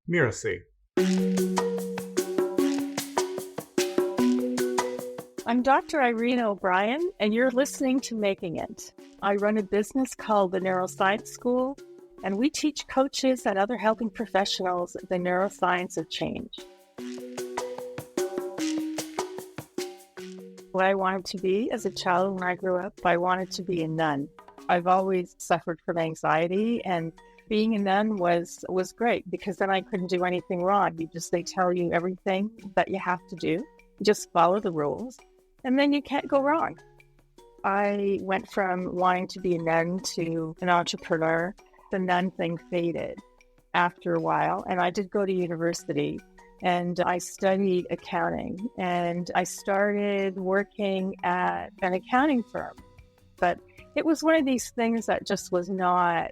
Mirasee. I'm Dr. Irena O'Brien, and you're listening to Making It. I run a business called the Neuroscience School, and we teach coaches and other helping professionals the neuroscience of change. What I wanted to be as a child when I grew up, I wanted to be a nun. I've always suffered from anxiety, and being a nun was great because then I couldn't do anything wrong. They tell you everything that you have to do. You just follow the rules, and then you can't go wrong. I went from wanting to be a nun to an entrepreneur. The nun thing faded after a while, and I did go to university, and I studied accounting, and I started working at an accounting firm. But it was one of these things that just was not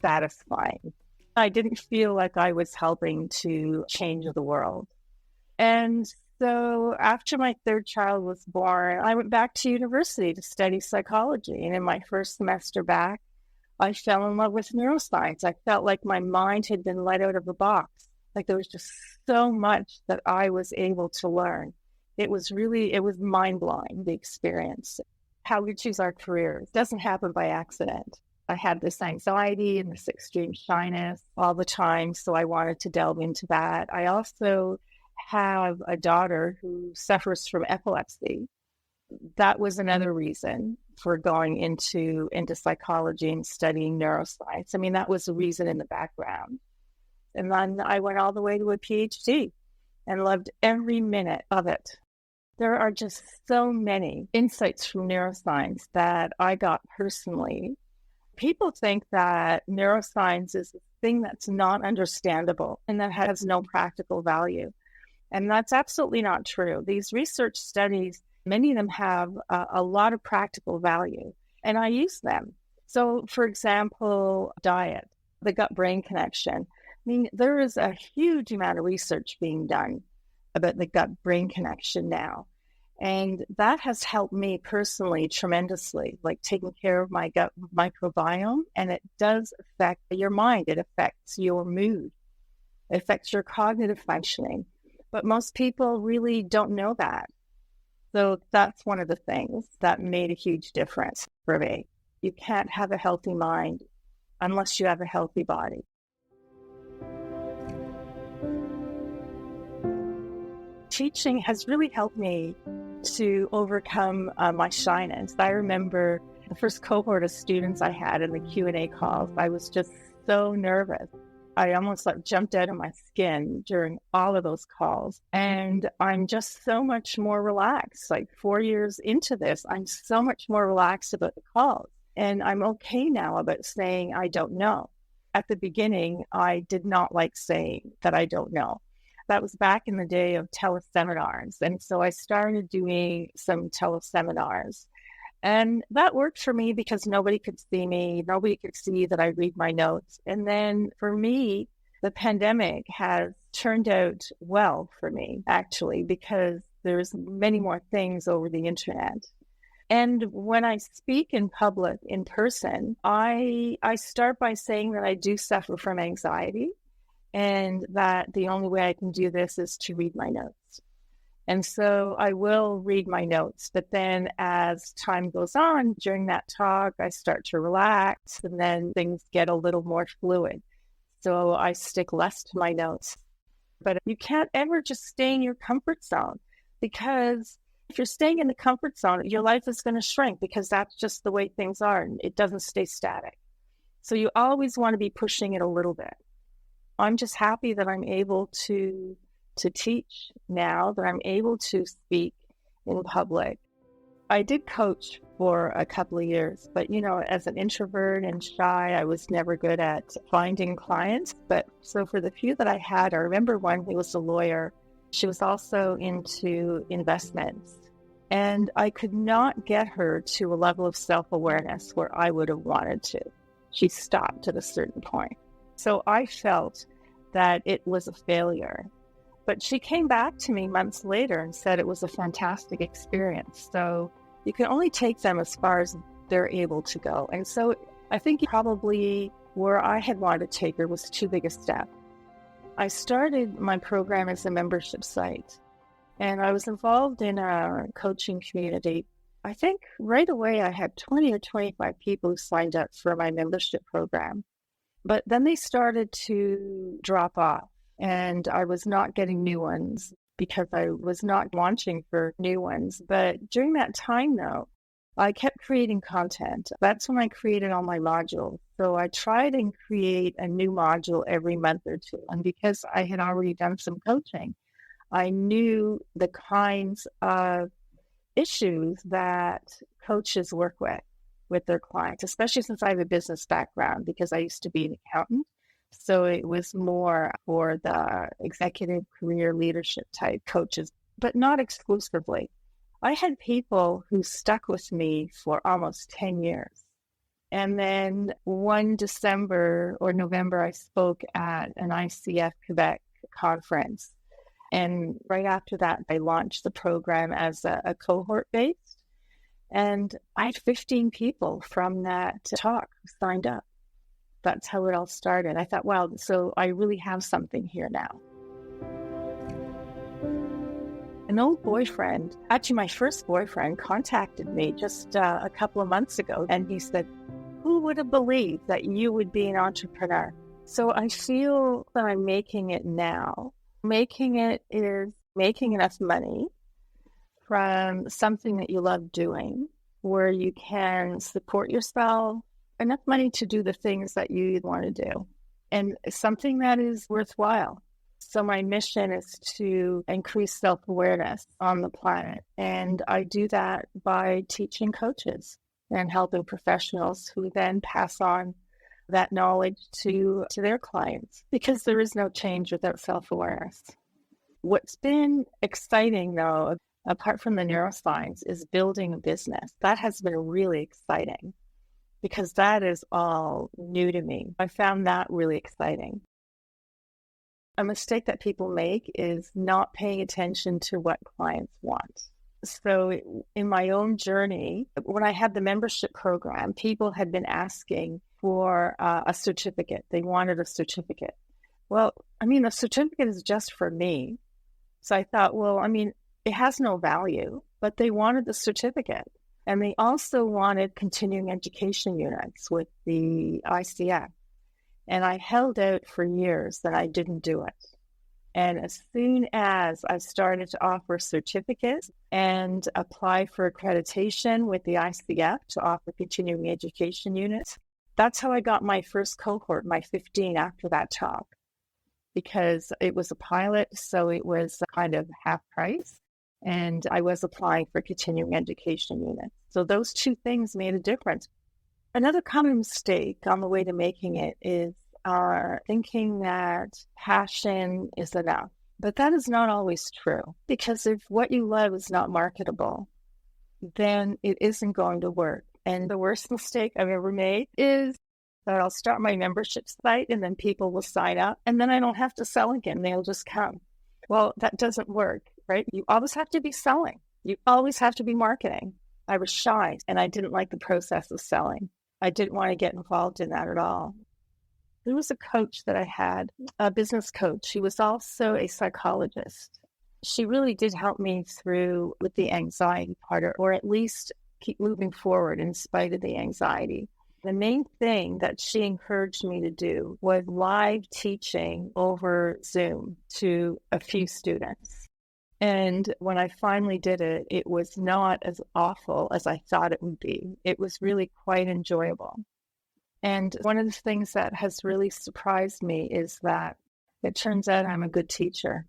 satisfying. I didn't feel like I was helping to change the world. And so after my third child was born, I went back to university to study psychology. And in my first semester back, I fell in love with neuroscience. I felt like my mind had been let out of the box. Like there was just so much that I was able to learn. It was mind-blowing, the experience. How we choose our careers doesn't happen by accident. I had this anxiety and this extreme shyness all the time, so I wanted to delve into that. I also have a daughter who suffers from epilepsy. That was another reason for going into psychology and studying neuroscience. I mean, that was the reason in the background. And then I went all the way to a PhD and loved every minute of it. There are just so many insights from neuroscience that I got personally. People think that neuroscience is a thing that's not understandable and that has no practical value. And that's absolutely not true. These research studies, many of them have a lot of practical value, and I use them. So, for example, diet, the gut-brain connection. I mean, there is a huge amount of research being done about the gut-brain connection now. And that has helped me personally tremendously, like taking care of my gut microbiome. And it does affect your mind. It affects your mood. It affects your cognitive functioning. But most people really don't know that. So that's one of the things that made a huge difference for me. You can't have a healthy mind unless you have a healthy body. Teaching has really helped me to overcome my shyness. I remember the first cohort of students I had in the Q&A calls. I was just so nervous. I almost jumped out of my skin during all of those calls. And I'm just so much more relaxed. 4 years into this, I'm so much more relaxed about the calls. And I'm okay now about saying I don't know. At the beginning, I did not like saying that I don't know. That was back in the day of teleseminars. And so I started doing some teleseminars. And that worked for me because nobody could see me. Nobody could see that I read my notes. And then for me, the pandemic has turned out well for me, actually, because there's many more things over the internet. And when I speak in public, in person, I start by saying that I do suffer from anxiety, and that the only way I can do this is to read my notes. And so I will read my notes, but then as time goes on during that talk, I start to relax, and then things get a little more fluid. So I stick less to my notes. But you can't ever just stay in your comfort zone, because if you're staying in the comfort zone, your life is going to shrink, because that's just the way things are. It doesn't stay static. So you always want to be pushing it a little bit. I'm just happy that I'm able to teach now, that I'm able to speak in public. I did coach for a couple of years, but as an introvert and shy, I was never good at finding clients. But so for the few that I had, I remember one who was a lawyer. She was also into investments. And I could not get her to a level of self-awareness where I would have wanted to. She stopped at a certain point. So I felt that it was a failure. But she came back to me months later and said it was a fantastic experience. So you can only take them as far as they're able to go. And so I think probably where I had wanted to take her was too big a step. I started my program as a membership site, and I was involved in a coaching community. I think right away I had 20 or 25 people who signed up for my membership program, but then they started to drop off, and I was not getting new ones because I was not launching for new ones. But during that time, though, I kept creating content. That's when I created all my modules. So I tried and create a new module every month or two. And because I had already done some coaching, I knew the kinds of issues that coaches work with their clients, especially since I have a business background because I used to be an accountant. So it was more for the executive career leadership type coaches, but not exclusively. I had people who stuck with me for almost 10 years. And then one December or November, I spoke at an ICF Quebec conference. And right after that, I launched the program as a cohort-based. And I had 15 people from that talk who signed up. That's how it all started. I thought, wow, so I really have something here now. An old boyfriend, actually my first boyfriend, contacted me just a couple of months ago, and he said, who would have believed that you would be an entrepreneur? So I feel that I'm making it now. Making it is making enough money from something that you love doing, where you can support yourself, enough money to do the things that you want to do, and something that is worthwhile. So my mission is to increase self-awareness on the planet. And I do that by teaching coaches and helping professionals who then pass on that knowledge to their clients, because there is no change without self-awareness. What's been exciting, though, apart from the neuroscience, is building a business. That has been really exciting because that is all new to me. I found that really exciting. A mistake that people make is not paying attention to what clients want. So in my own journey, when I had the membership program, people had been asking for a certificate. They wanted a certificate. Well, I mean, the certificate is just for me. So I thought, well, I mean, it has no value, but they wanted the certificate. And they also wanted continuing education units with the ICF. And I held out for years that I didn't do it. And as soon as I started to offer certificates and apply for accreditation with the ICF to offer continuing education units, that's how I got my first cohort, my 15 after that talk, because it was a pilot, so it was kind of half price. And I was applying for continuing education units. So those two things made a difference. Another common mistake on the way to making it is thinking that passion is enough. But that is not always true, because if what you love is not marketable, then it isn't going to work. And the worst mistake I've ever made is that I'll start my membership site and then people will sign up and then I don't have to sell again. They'll just come. Well, that doesn't work, right? You always have to be selling. You always have to be marketing. I was shy and I didn't like the process of selling. I didn't want to get involved in that at all. There was a coach that I had, a business coach. She was also a psychologist. She really did help me through with the anxiety part, or at least keep moving forward in spite of the anxiety. The main thing that she encouraged me to do was live teaching over Zoom to a few students. And when I finally did it, it was not as awful as I thought it would be. It was really quite enjoyable. And one of the things that has really surprised me is that it turns out I'm a good teacher.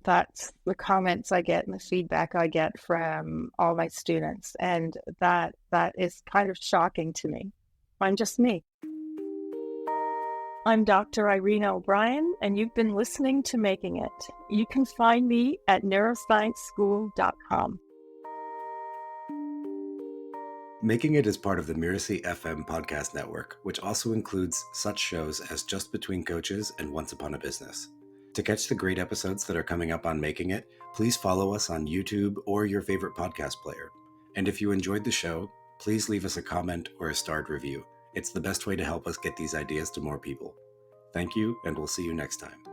That's the comments I get and the feedback I get from all my students. And that is kind of shocking to me. I'm just me. I'm Dr. Irena O'Brien, and you've been listening to Making It. You can find me at neuroscienceschool.com. Making It is part of the Mirasee FM podcast network, which also includes such shows as Just Between Coaches and Once Upon a Business. To catch the great episodes that are coming up on Making It, please follow us on YouTube or your favorite podcast player. And if you enjoyed the show, please leave us a comment or a starred review. It's the best way to help us get these ideas to more people. Thank you, and we'll see you next time.